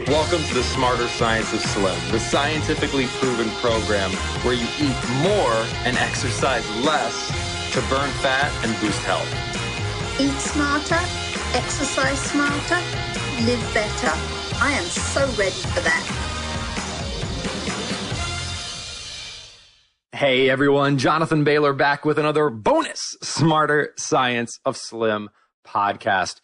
Welcome to the Smarter Science of Slim, the scientifically proven program where you eat more and exercise less to burn fat and boost health. Eat smarter, exercise smarter, live better. I am so ready for that. Hey everyone, Jonathan Bailor back with another bonus Smarter Science of Slim podcast.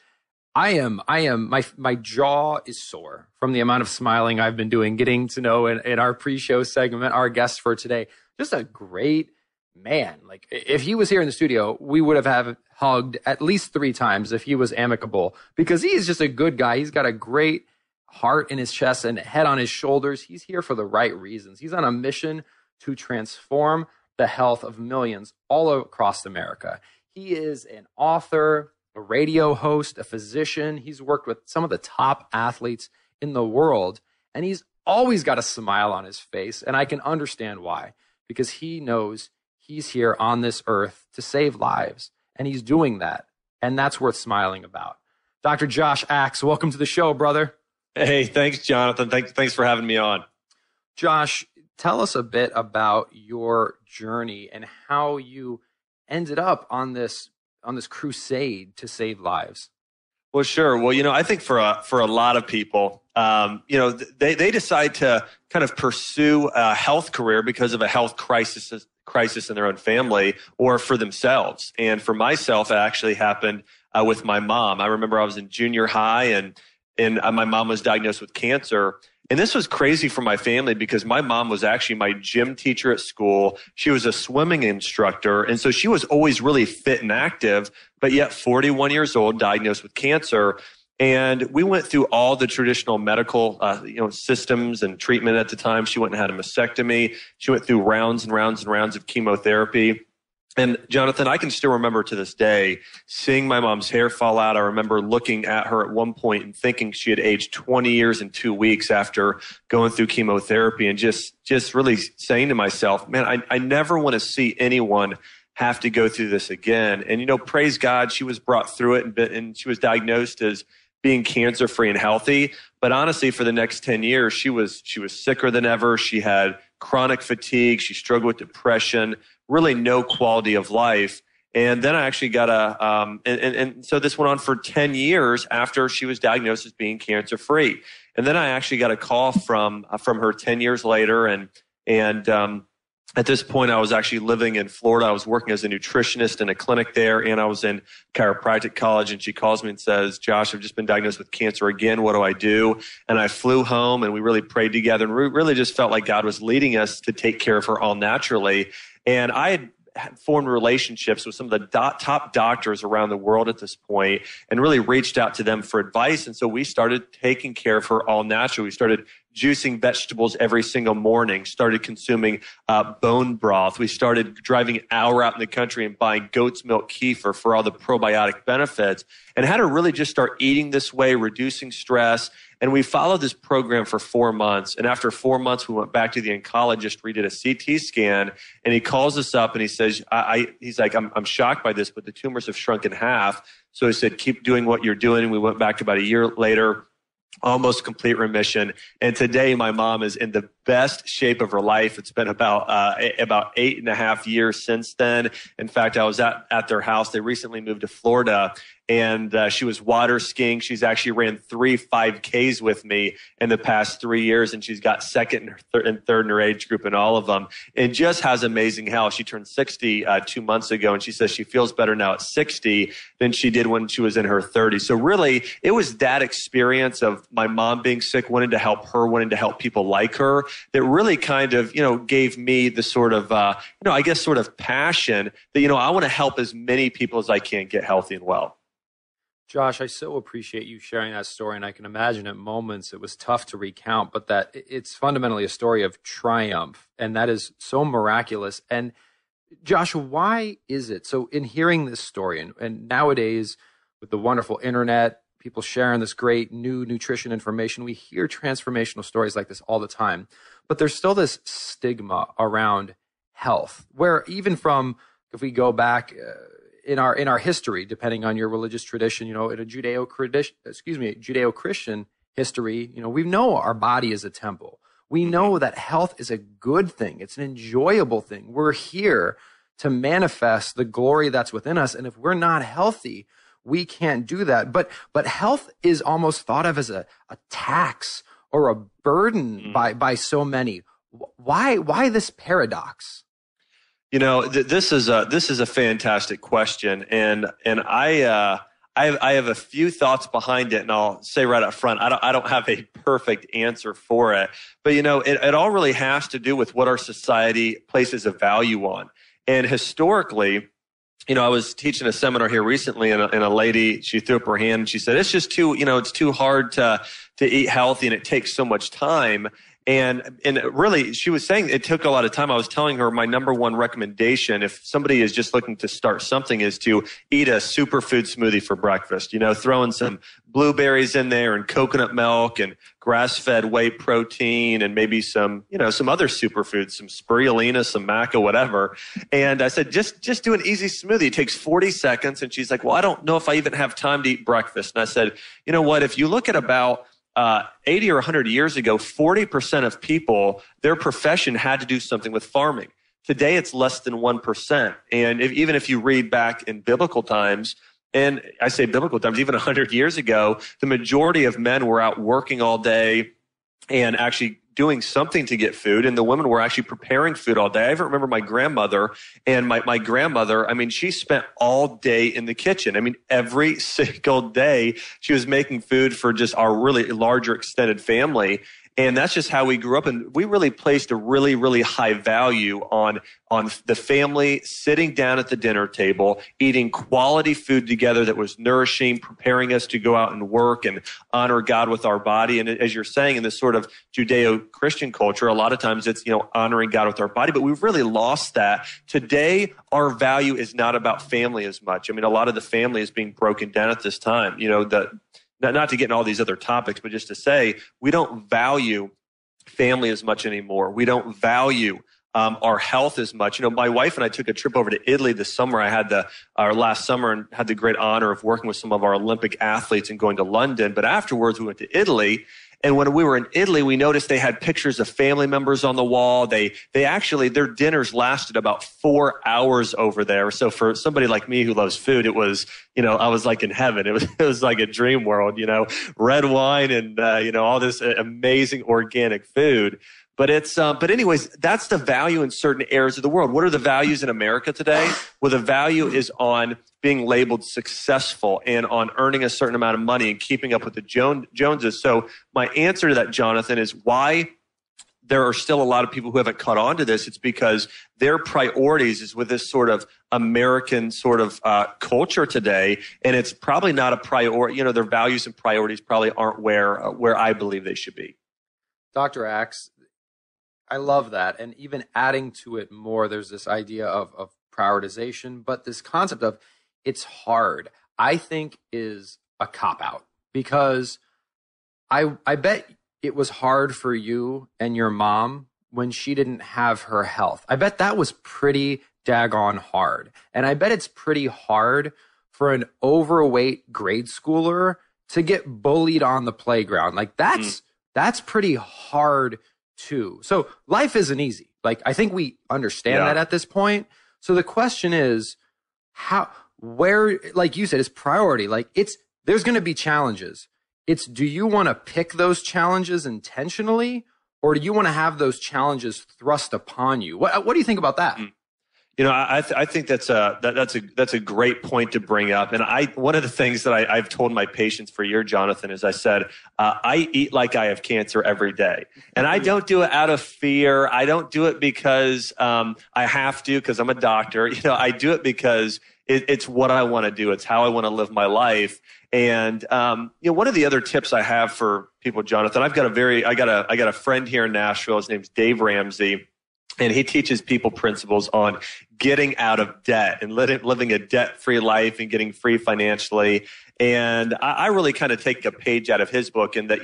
My jaw is sore from the amount of smiling I've been doing, getting to know in our pre-show segment, our guest for today. Just a great man. Like if he was here in the studio, we would have hugged at least 3 times if he was amicable, because he is just a good guy. He's got a great heart in his chest and head on his shoulders. He's here for the right reasons. He's on a mission to transform the health of millions all across America. He is an author, a radio host, a physician. He's worked with some of the top athletes in the world, and he's always got a smile on his face. And I can understand why, because he knows he's here on this earth to save lives, and he's doing that. And that's worth smiling about. Dr. Josh Axe, welcome to the show, brother. Hey, thanks, Jonathan. Thanks for having me on. Josh, tell us a bit about your journey and how you ended up on this crusade to save lives. Well, sure. Well, I think for a lot of people, they decide to kind of pursue a health career because of a health crisis in their own family or for themselves. And for myself, it actually happened with my mom. I remember I was in junior high and my mom was diagnosed with cancer. And this was crazy for my family because my mom was actually my gym teacher at school. She was a swimming instructor. And so she was always really fit and active, but yet 41 years old, diagnosed with cancer. And we went through all the traditional medical, systems and treatment at the time. She went and had a mastectomy. She went through rounds and rounds and rounds of chemotherapy. And Jonathan, I can still remember to this day seeing my mom's hair fall out. I remember looking at her at one point and thinking she had aged 20 years and 2 weeks after going through chemotherapy, and just really saying to myself, man, I never want to see anyone have to go through this again. And, praise God, she was brought through it and she was diagnosed as being cancer-free and healthy. But honestly, for the next 10 years, she was sicker than ever. She had chronic fatigue. She struggled with depression, really no quality of life. And then I actually got and so this went on for 10 years after she was diagnosed as being cancer-free. And then I actually got a call from her 10 years later. And at this point, I was actually living in Florida. I was working as a nutritionist in a clinic there, and I was in chiropractic college. And she calls me and says, Josh, I've just been diagnosed with cancer again. What do I do? And I flew home, and we really prayed together, and we really just felt like God was leading us to take care of her all naturally. And I had formed relationships with some of the top doctors around the world at this point and really reached out to them for advice. And so we started taking care of her all natural. We started juicing vegetables every single morning, started consuming bone broth. We started driving an hour out in the country and buying goat's milk kefir for all the probiotic benefits, and had her really just start eating this way, reducing stress. And we followed this program for 4 months. And after 4 months, we went back to the oncologist, redid a CT scan, and he calls us up and he says, he's like, I'm shocked by this, but the tumors have shrunk in half. So he said, keep doing what you're doing. And we went back about a year later, almost complete remission. And today my mom is in the best shape of her life. It's been about 8.5 years since then. In fact, I was at their house. They recently moved to Florida, and she was water skiing. She's actually ran 3 5Ks with me in the past 3 years, and she's got second and third in her age group in all of them, and just has amazing health. She turned 60 2 months ago, and she says she feels better now at 60 than she did when she was in her 30s. So really, it was that experience of my mom being sick, wanting to help her, wanting to help people like her, that really kind of, gave me the sort of, sort of passion that, I want to help as many people as I can get healthy and well. Josh, I so appreciate you sharing that story, and I can imagine at moments it was tough to recount, but that it's fundamentally a story of triumph, and that is so miraculous. And Josh, why is it? So in hearing this story, and nowadays with the wonderful internet, people sharing this great new nutrition information, we hear transformational stories like this all the time, but there's still this stigma around health, where even from, if we go back in our history, depending on your religious tradition, in a Judeo-Christian history, we know our body is a temple. We know that health is a good thing. It's an enjoyable thing. We're here to manifest the glory that's within us. And if we're not healthy, we can't do that. But health is almost thought of as a tax or a burden by so many. Why this paradox? This is a fantastic question, and I have a few thoughts behind it, and I'll say right up front, I don't have a perfect answer for it, but it all really has to do with what our society places a value on. And historically, I was teaching a seminar here recently, and a lady, she threw up her hand and she said, it's just too, it's too hard to eat healthy, and it takes so much time. And really, she was saying it took a lot of time. I was telling her my number one recommendation, if somebody is just looking to start something, is to eat a superfood smoothie for breakfast. Throwing some blueberries in there and coconut milk and grass-fed whey protein and maybe some other superfoods, some spirulina, some maca, whatever. And I said, just do an easy smoothie. It takes 40 seconds. And she's like, well, I don't know if I even have time to eat breakfast. And I said, you know what? If you look at about 80 or 100 years ago, 40% of people, their profession had to do something with farming. Today, it's less than 1%. And even if you read back in biblical times, and I say biblical times, even 100 years ago, the majority of men were out working all day and actually doing something to get food, and the women were actually preparing food all day. I even remember my grandmother, and my grandmother, she spent all day in the kitchen. Every single day she was making food for just our really larger extended family. And that's just how we grew up. And we really placed a really, really high value on the family sitting down at the dinner table, eating quality food together that was nourishing, preparing us to go out and work and honor God with our body. And as you're saying, in this sort of Judeo-Christian culture, a lot of times it's, honoring God with our body, but we've really lost that. Today, our value is not about family as much. A lot of the family is being broken down at this time. Not to get into all these other topics, but just to say, we don't value family as much anymore. We don't value our health as much. My wife and I took a trip over to Italy this summer. I had our last summer and had the great honor of working with some of our Olympic athletes and going to London. But afterwards, we went to Italy. And when we were in Italy, we noticed they had pictures of family members on the wall. They actually, their dinners lasted about 4 hours over there. So for somebody like me who loves food, it was, I was like in heaven. It was like a dream world, red wine and, all this amazing organic food. But anyways, that's the value in certain areas of the world. What are the values in America today? Well, the value is on being labeled successful and on earning a certain amount of money and keeping up with the Joneses. So my answer to that, Jonathan, is why there are still a lot of people who haven't caught on to this. It's because their priorities is with this sort of American sort of culture today. And it's probably not a priority. Their values and priorities probably aren't where I believe they should be. Dr. Axe, I love that. And even adding to it more, there's this idea of prioritization, but this concept of it's hard, I think is a cop-out, because I bet it was hard for you and your mom when she didn't have her health. I bet that was pretty daggone hard. And I bet it's pretty hard for an overweight grade schooler to get bullied on the playground. Like that's pretty hard too. So life isn't easy. Like, I think we understand that at this point. So the question is, where, like you said, is priority. Like, there's going to be challenges. Do you want to pick those challenges intentionally, or do you want to have those challenges thrust upon you? What do you think about that? I think that's a great point to bring up. And one of the things that I've told my patients for years, Jonathan, is I said, I eat like I have cancer every day. And I don't do it out of fear. I don't do it because I have to, because I'm a doctor. I do it because it's what I want to do. It's how I want to live my life. And one of the other tips I have for people, Jonathan, I got a friend here in Nashville. His name's Dave Ramsey. And he teaches people principles on getting out of debt and living a debt-free life and getting free financially. And I really kind of take a page out of his book, in that,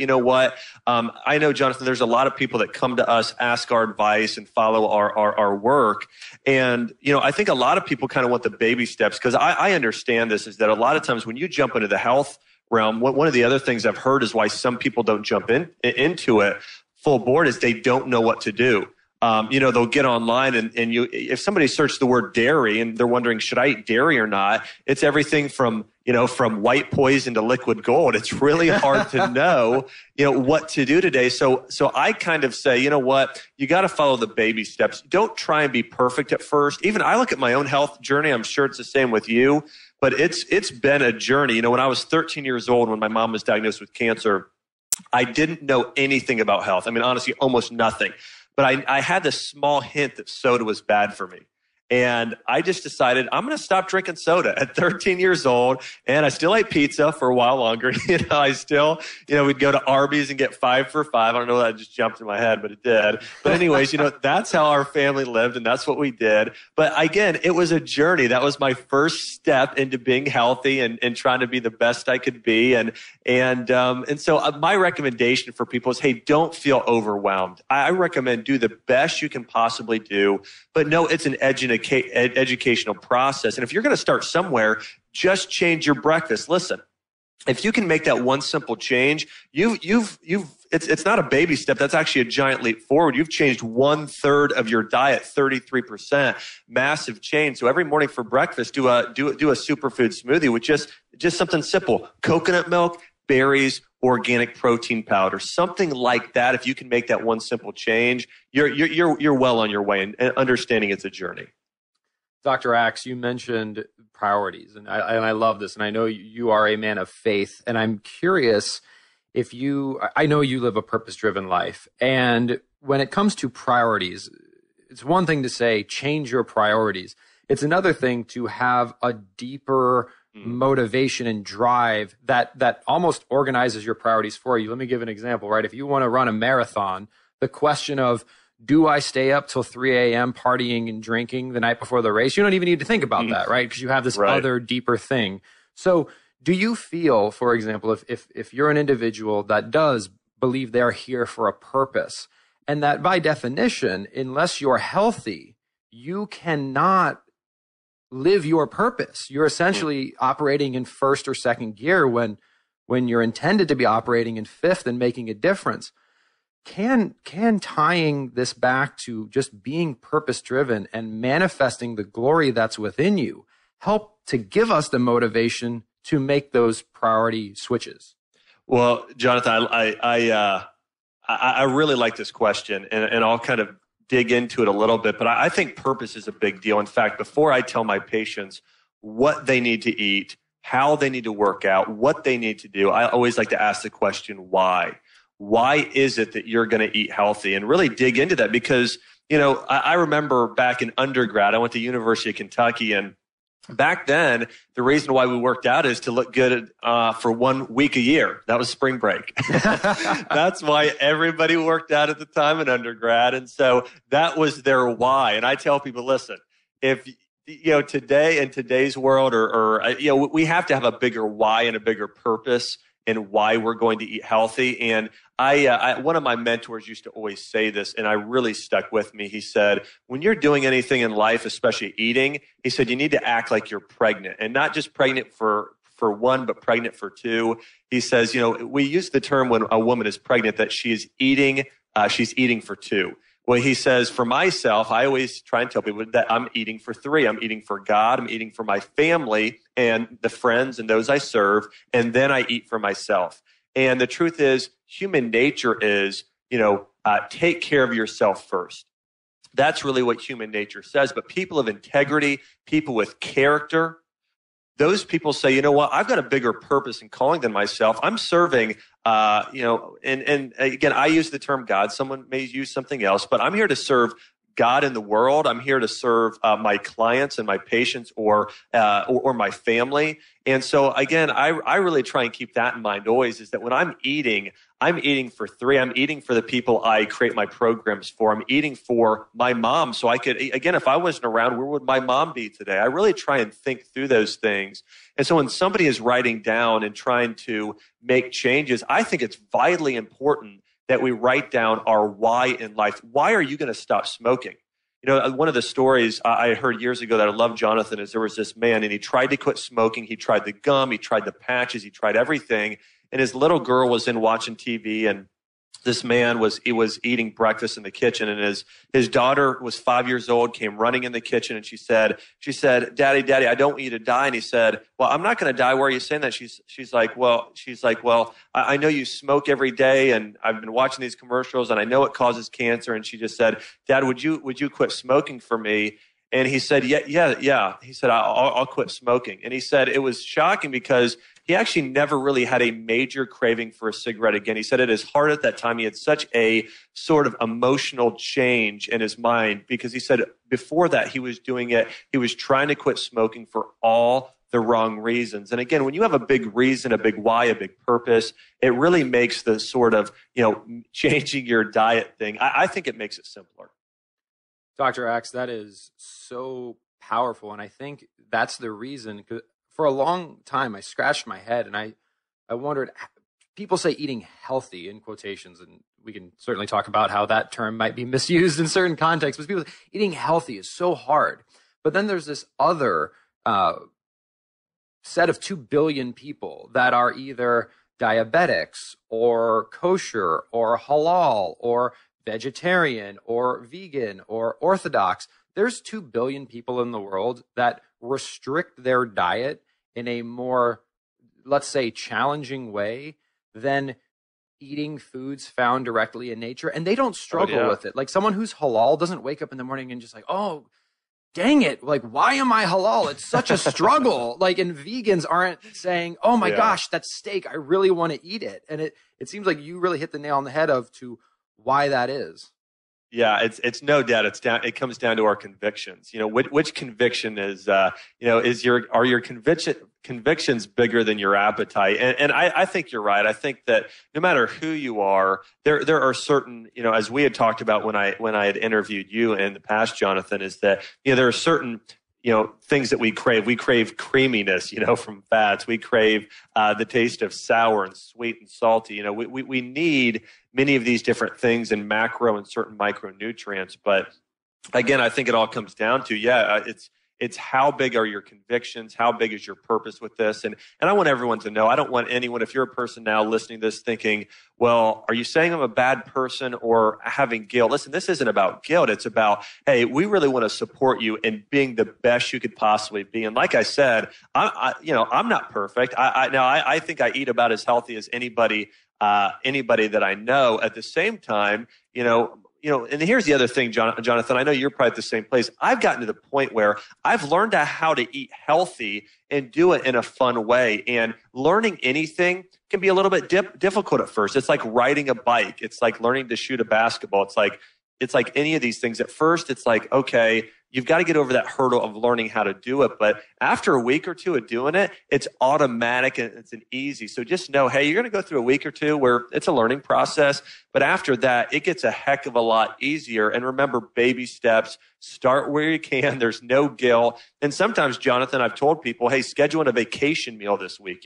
I know, Jonathan, there's a lot of people that come to us, ask our advice and follow our work. And, I think a lot of people kind of want the baby steps, because I understand this, is that a lot of times when you jump into the health realm, one of the other things I've heard is why some people don't jump into it full board is they don't know what to do. They'll get online and if somebody searched the word dairy and they're wondering, should I eat dairy or not? It's everything from white poison to liquid gold. It's really hard to know, what to do today. So I kind of say, you know what? You got to follow the baby steps. Don't try and be perfect at first. Even I look at my own health journey. I'm sure it's the same with you, but it's been a journey. When I was 13 years old, when my mom was diagnosed with cancer, I didn't know anything about health. I mean, honestly, almost nothing. But I had this small hint that soda was bad for me. And I just decided I'm going to stop drinking soda at 13 years old. And I still ate pizza for a while longer. I still, we'd go to Arby's and get 5 for $5. I don't know that just jumped in my head, but it did. But anyways, that's how our family lived and that's what we did. But again, it was a journey. That was my first step into being healthy and trying to be the best I could be. And so my recommendation for people is, hey, don't feel overwhelmed. I recommend do the best you can possibly do, but no, it's an educational process. And if you're going to start somewhere, just change your breakfast. Listen, if you can make that one simple change, it's not a baby step. That's actually a giant leap forward. You've changed 1/3 of your diet, 33%, massive change. So every morning for breakfast, do a superfood smoothie with just something simple, coconut milk, berries, organic protein powder, something like that. If you can make that one simple change, you're well on your way and understanding it's a journey. Dr. Axe, you mentioned priorities, and I love this, and I know you are a man of faith, and I'm curious I know you live a purpose-driven life, and when it comes to priorities, it's one thing to say, change your priorities. It's another thing to have a deeper motivation and drive that almost organizes your priorities for you. Let me give an example, right? If you want to run a marathon, the question of, do I stay up till 3 a.m. partying and drinking the night before the race? You don't even need to think about that, right? Because you have this other deeper thing. So do you feel, for example, if you're an individual that does believe they're here for a purpose, and that by definition, unless you're healthy, you cannot live your purpose. You're essentially operating in first or second gear when you're intended to be operating in fifth and making a difference. Can tying this back to just being purpose-driven and manifesting the glory that's within you help to give us the motivation to make those priority switches? Well, Jonathan, I really like this question, and I'll kind of dig into it a little bit, but I think purpose is a big deal. In fact, before I tell my patients what they need to eat, how they need to work out, what they need to do, I always like to ask the question, why? Why is it that you're going to eat healthy? And really dig into that because, I remember back in undergrad, I went to University of Kentucky, and back then, the reason why we worked out is to look good for 1 week a year. That was spring break. That's why everybody worked out at the time in undergrad. And so that was their why. And I tell people, listen, if today in today's world we have to have a bigger why and a bigger purpose and why we're going to eat healthy. And one of my mentors used to always say this, and I really stuck with me. He said, when you're doing anything in life, especially eating, he said, you need to act like you're pregnant, and not just pregnant for one, but pregnant for two. He says, we use the term when a woman is pregnant that she's eating for two. Well, he says, for myself, I always try and tell people that I'm eating for three. I'm eating for God. I'm eating for my family and the friends and those I serve. And then I eat for myself. And the truth is, human nature is, take care of yourself first. That's really what human nature says. But people of integrity, people with character, those people say, you know what, I've got a bigger purpose and calling than myself. I'm serving, and again, I use the term God. Someone may use something else, but I'm here to serve God in the world. I'm here to serve my clients and my patients or my family. And so again, I really try and keep that in mind always, is that when I'm eating for three. I'm eating for the people I create my programs for. I'm eating for my mom. So I could, again, if I wasn't around, where would my mom be today? I really try and think through those things. And so when somebody is writing down and trying to make changes, I think it's vitally important that we write down our why in life. Why are you going to stop smoking? One of the stories I heard years ago that I love, Jonathan, is there was this man and he tried to quit smoking. He tried the gum, he tried the patches, he tried everything. And his little girl was in watching TV, and this man was eating breakfast in the kitchen, and his daughter was 5 years old, came running in the kitchen, and she said, Daddy, I don't want you to die. And he said, well, I'm not going to die. Why are you saying that? She's like, well, I know you smoke every day, and I've been watching these commercials, and I know it causes cancer. And she just said, Dad, would you quit smoking for me? And he said, yeah. He said, I'll quit smoking. And he said it was shocking because he actually never really had a major craving for a cigarette again. He said at his heart at that time, he had such a sort of emotional change in his mind, because he said before that he was doing it, he was trying to quit smoking for all the wrong reasons. And again, when you have a big reason, a big why, a big purpose, it really makes the sort of, changing your diet thing. I think it makes it simpler. Dr. Axe, that is so powerful. And I think that's the reason. For a long time, I scratched my head and I wondered, people say eating healthy in quotations, and we can certainly talk about how that term might be misused in certain contexts, but people say eating healthy is so hard. But then there's this other set of 2 billion people that are either diabetics or kosher or halal or vegetarian or vegan or orthodox. There's 2 billion people in the world that restrict their diet in a more, let's say, challenging way than eating foods found directly in nature. And they don't struggle with it. Like someone who's halal doesn't wake up in the morning and just like, oh, dang it. Like, why am I halal? It's such a struggle. And vegans aren't saying, oh my gosh, that steak, I really want to eat it. And it seems like you really hit the nail on the head of to why that is. Yeah, it's no doubt. It comes down to our convictions. Which conviction are your convictions bigger than your appetite? And I think you're right. I think that no matter who you are, there are certain, as we had talked about when I had interviewed you in the past, Jonathan, is that, there are certain, things that we crave. We crave creaminess, from fats. We crave the taste of sour and sweet and salty. We need many of these different things in macro and certain micronutrients. But again, I think it all comes down to, it's how big are your convictions? How big is your purpose with this? And I want everyone to know, I don't want anyone, if you're a person now listening to this thinking, well, are you saying I'm a bad person or having guilt? Listen, this isn't about guilt. It's about, hey, we really want to support you in being the best you could possibly be. And like I said, I'm not perfect. I think I eat about as healthy as anybody that I know. At the same time, and here's the other thing, Jonathan, I know you're probably at the same place. I've gotten to the point where I've learned how to eat healthy and do it in a fun way. And learning anything can be a little bit difficult at first. It's like riding a bike. It's like learning to shoot a basketball. It's like any of these things. At first, it's like, okay, you've got to get over that hurdle of learning how to do it. But after a week or two of doing it, it's automatic and it's an easy. So just know, hey, you're going to go through a week or two where it's a learning process. But after that, it gets a heck of a lot easier. And remember, baby steps, start where you can. There's no guilt. And sometimes, Jonathan, I've told people, hey, schedule a vacation meal this week,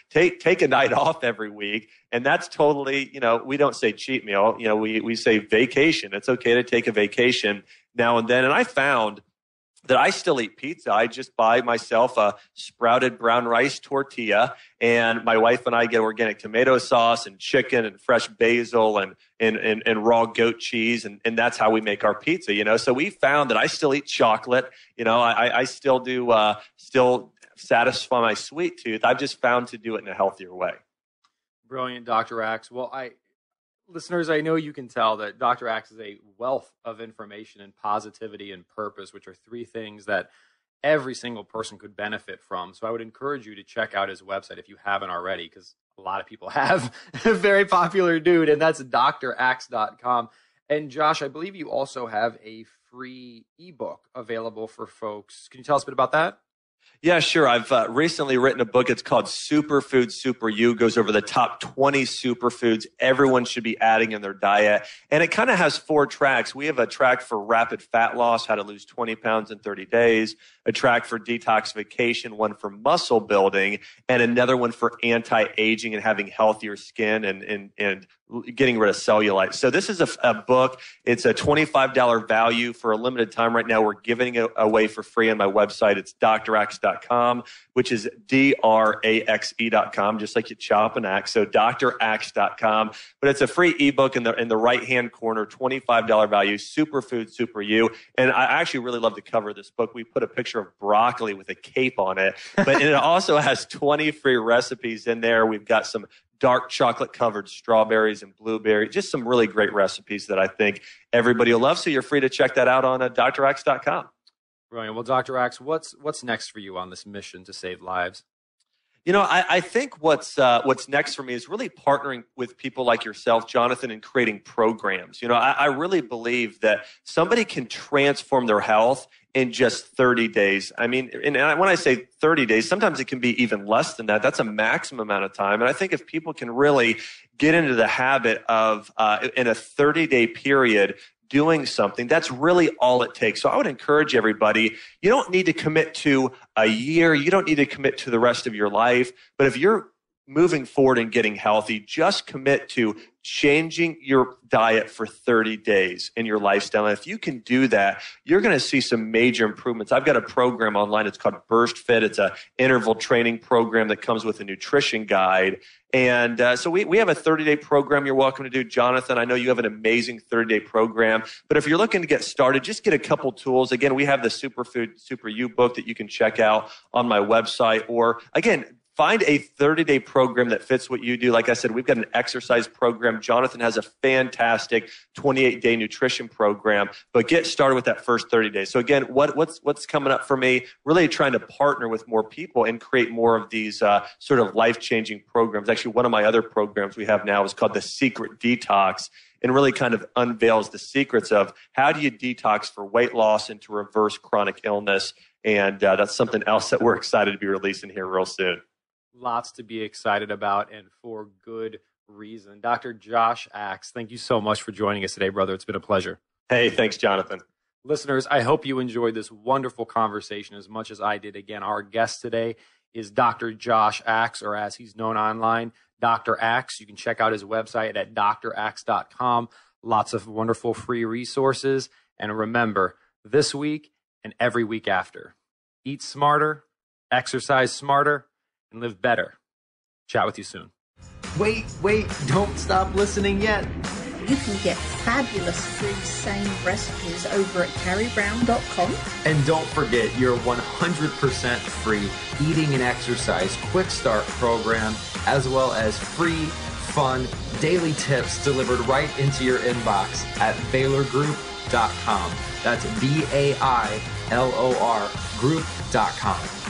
take a night off every week. And that's totally, we don't say cheat meal, we say vacation. It's okay to take a vacation now and then. And I found that I still eat pizza. I just buy myself a sprouted brown rice tortilla, and my wife and I get organic tomato sauce and chicken and fresh basil and raw goat cheese. And that's how we make our pizza, So we found that I still eat chocolate. I still do, still satisfy my sweet tooth. I've just found to do it in a healthier way. Brilliant, Dr. Axe. Well, listeners, I know you can tell that Dr. Axe is a wealth of information and positivity and purpose, which are 3 things that every single person could benefit from. So I would encourage you to check out his website if you haven't already, because a lot of people have. A very popular dude, and that's draxe.com. And Josh, I believe you also have a free ebook available for folks. Can you tell us a bit about that? Yeah, sure. I've recently written a book. It's called Superfood Super You. It goes over the top 20 superfoods everyone should be adding in their diet. And it kind of has 4 tracks. We have a track for rapid fat loss, how to lose 20 pounds in 30 days, a track for detoxification, one for muscle building, and another one for anti-aging and having healthier skin and getting rid of cellulite. So this is a book. It's a $25 value for a limited time right now. We're giving it away for free on my website. It's draxe.com, which is DRAXE.com, just like you chop an axe. So draxe.com. But it's a free ebook in the right-hand corner, $25 value, Superfood, Super You. And I actually really love the cover of this book. We put a picture of broccoli with a cape on it, but it also has 20 free recipes in there. We've got some dark chocolate covered strawberries and blueberries, just some really great recipes that I think everybody will love. So you're free to check that out on draxe.com. Brilliant. Well, Dr. Axe, what's next for you on this mission to save lives? You know, I think what's next for me is really partnering with people like yourself, Jonathan, and creating programs. You know, I really believe that somebody can transform their health in just 30 days. I mean, and when I say 30 days, sometimes it can be even less than that. That's a maximum amount of time. And I think if people can really get into the habit of, in a 30-day period, doing something, that's really all it takes. So I would encourage everybody, you don't need to commit to a year. You don't need to commit to the rest of your life. But if you're moving forward and getting healthy, just commit to changing your diet for 30 days in your lifestyle. And if you can do that, you're going to see some major improvements. I've got a program online. It's called Burst Fit. It's a interval training program that comes with a nutrition guide. And so we have a 30-day program you're welcome to do. Jonathan, I know you have an amazing 30-day program. But if you're looking to get started, just get a couple tools. Again, we have the Superfood, Super You book that you can check out on my website. Or, again, find a 30-day program that fits what you do. Like I said, we've got an exercise program. Jonathan has a fantastic 28-day nutrition program. But get started with that first 30 days. So again, what's coming up for me? Really trying to partner with more people and create more of these sort of life-changing programs. Actually, one of my other programs we have now is called the Secret Detox, and really kind of unveils the secrets of how do you detox for weight loss and to reverse chronic illness. And that's something else that we're excited to be releasing here real soon. Lots to be excited about, and for good reason. Dr. Josh Axe, thank you so much for joining us today, brother. It's been a pleasure. Hey, thanks, Jonathan. Listeners, I hope you enjoyed this wonderful conversation as much as I did. Again, our guest today is Dr. Josh Axe, or as he's known online, Dr. Axe. You can check out his website at draxe.com. Lots of wonderful free resources. And remember, this week and every week after, eat smarter, exercise smarter, and live better. Chat with you soon. Wait, don't stop listening yet. You can get fabulous free SANE recipes over at carriebrown.com. And don't forget your 100% free eating and exercise quick start program, as well as free, fun, daily tips delivered right into your inbox at bailorgroup.com. That's BAILOR group.com.